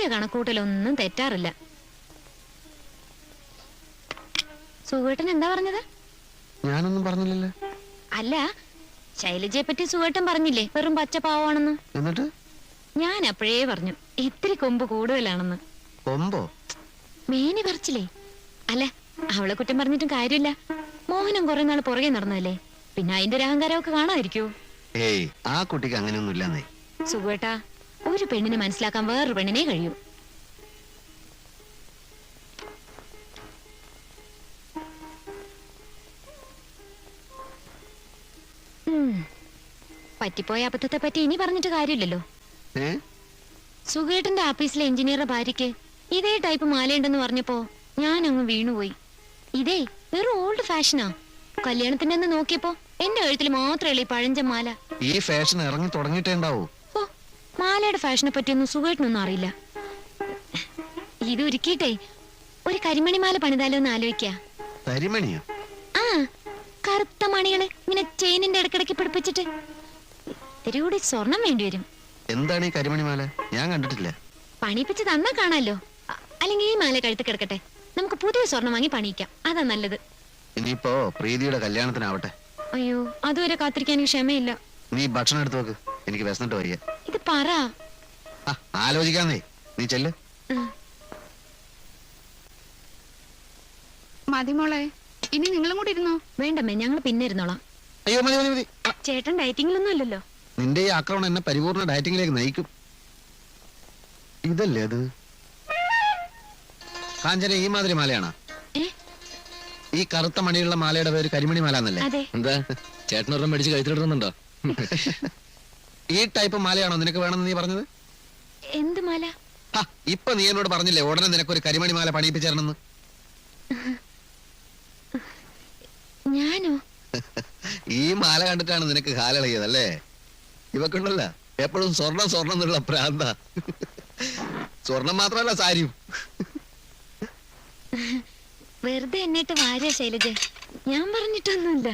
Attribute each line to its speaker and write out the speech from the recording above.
Speaker 1: എന്റെ കണക്കൂട്ടലൊന്നും തെറ്റാറില്ല. സുഖേട്ടൻ എന്താ പറഞ്ഞത്?
Speaker 2: ഞാനൊന്നും പറഞ്ഞില്ലല്ലോ.
Speaker 1: അല്ല, ശൈലജയെ പറ്റി സുഖേട്ടൻ പറഞ്ഞില്ലേ വെറും പച്ചപ്പാവാണെന്ന്?
Speaker 2: എന്നിട്ട്
Speaker 1: ഞാൻ അപ്പോഴേ പറഞ്ഞു ഇത്തിരി കൊമ്പ് കൂടുതലാണെന്ന്.
Speaker 2: കൊമ്പോ?
Speaker 1: മേനി പറിച്ചില്ലേ? അല്ല, അവളെ കുറ്റം പറഞ്ഞിട്ടും കാര്യമില്ല. മോഹനം കുറെ നാൾ പുറകെ നടന്നതല്ലേ, പിന്നെ അതിന്റെ ഒരു അഹങ്കാരമൊക്കെ കാണാതിരിക്കൂ.
Speaker 2: ഏയ്, ആ കുട്ടിക്ക് അങ്ങനെയൊന്നും ഇല്ലെന്നേ.
Speaker 1: സുഖേട്ടാ, ഒരു പെണ്ണിനെ മനസ്സിലാക്കാൻ വേറൊരു പെണ്ണിനെ കഴിയൂ. പറ്റിപ്പോയ അബദ്ധത്തെ പറ്റി ഇനി പറഞ്ഞിട്ട് കാര്യമില്ലല്ലോ. സുഖേട്ടന്റെ ആഫീസിലെ എഞ്ചിനീയറുടെ ഭാര്യയ്ക്ക് ഇതേ ടൈപ്പ് മാലയുണ്ടെന്ന് പറഞ്ഞപ്പോ ഞാൻ അങ്ങ് വീണുപോയി. ഇതേ വെറും ഓൾഡ് ഫാഷനാ. കല്യാണത്തിന്റെ അന്ന് നോക്കിയപ്പോ എന്റെ കഴുത്തിൽ മാത്രമേ ഈ പഴഞ്ച മാല.
Speaker 2: ഈ ഫാഷൻ ഇറങ്ങി തുടങ്ങിയിട്ടേ ഉണ്ടാവൂ.
Speaker 1: ഓ, മാലയുടെ ഫാഷനെ പറ്റിയൊന്നും സുഖേട്ടനൊന്നും അറിയില്ല. ഇത് ഒരുക്കിയിട്ടേ ഒരു കരിമണി മാല പണിതാലോ എന്ന് ആലോചിക്ക.
Speaker 2: കരിമണിയോ?
Speaker 1: ആ, കറുത്ത മണികള് ഇങ്ങനെ ചെയിനിന്റെ ഇടക്കിടക്ക് പിടിപ്പിച്ചിട്ട്. ഇത്തിരി കൂടി സ്വർണം വേണ്ടി വരും.
Speaker 2: എന്താണ് ഈ കരിമണി മാല? ഞാൻ കണ്ടിട്ടില്ല.
Speaker 1: പണിപ്പിച്ച് തന്നാ കാണാലോ. അല്ലെങ്കിൽ ഈ മാല കഴുത്ത് കിടക്കട്ടെ, നമുക്ക് പുതിയ സ്വർണം വാങ്ങി പണിയിക്കാം. അതാ നല്ലത്.
Speaker 2: ഇനിയിപ്പോ പ്രീതിയുടെ കല്യാണത്തിനാവട്ടെ.
Speaker 1: അയ്യോ, അതുവരെ കാത്തിരിക്കാൻ എനിക്ക് ക്ഷമയില്ല.
Speaker 2: നീ ഭക്ഷണം എടുത്തു വെക്ക്, എനിക്ക് വിശന്നിട്ട് വയ്യ.
Speaker 1: ഇത് പറ.
Speaker 2: ആലോചിക്കാന്നേ, നീ ചെല്ല്.
Speaker 3: മതിമോളെ, ഇനി നിങ്ങളും കൂടി ഇരുന്നോ?
Speaker 1: വേണ്ടമ്മേ, ഞങ്ങൾ പിന്നെ ഇരുന്നോളാം.
Speaker 2: അയ്യോ, മതി മതി മതി.
Speaker 1: ചേട്ടൻ ഡയറ്റിങ്ങിലൊന്നും അല്ലല്ലോ.
Speaker 2: നിന്റെ ഈ ആക്രമണം എന്നെ പരിപൂർണ ഡയറ്റിങ്ങിലേക്ക് നയിക്കും. ഇതല്ലേ അത്? കാഞ്ചന, ഈ മാതിരി മാലയാണോ? ഈ കറുത്ത മണിയുള്ള മാലയുടെ പേര് കരിമണി മാല എന്നല്ലേ?
Speaker 4: എന്താ ചേട്ടനൊരെണ്ണം മേടിച്ച് കഴുത്തിലിടുന്നുണ്ടോ?
Speaker 2: ഈ ടൈപ്പ് മാലയാണോ നിനക്ക് വേണമെന്ന് നീ പറഞ്ഞത്?
Speaker 1: എന്ത് മാല?
Speaker 2: ഇപ്പൊ നീ എന്നോട് പറഞ്ഞില്ലേ ഉടനെ നിനക്കൊരു കരിമണി മാല പണിയിപ്പിച്ചേരണമെന്ന്?
Speaker 1: ഞാനോ?
Speaker 2: ഈ മാല കണ്ടിട്ടാണ് നിനക്ക് കാലളയതല്ലേ? ഇവക്കുണ്ടല്ല എപ്പോഴും സ്വർണം സ്വർണം എന്നുള്ള പ്രാന്ത. സ്വർണം മാത്രമല്ല, സാരിയും.
Speaker 1: വെറുതെ എന്നിട്ട് വാര്യ ശൈലജ, ഞാൻ പറഞ്ഞിട്ടൊന്നുമില്ല.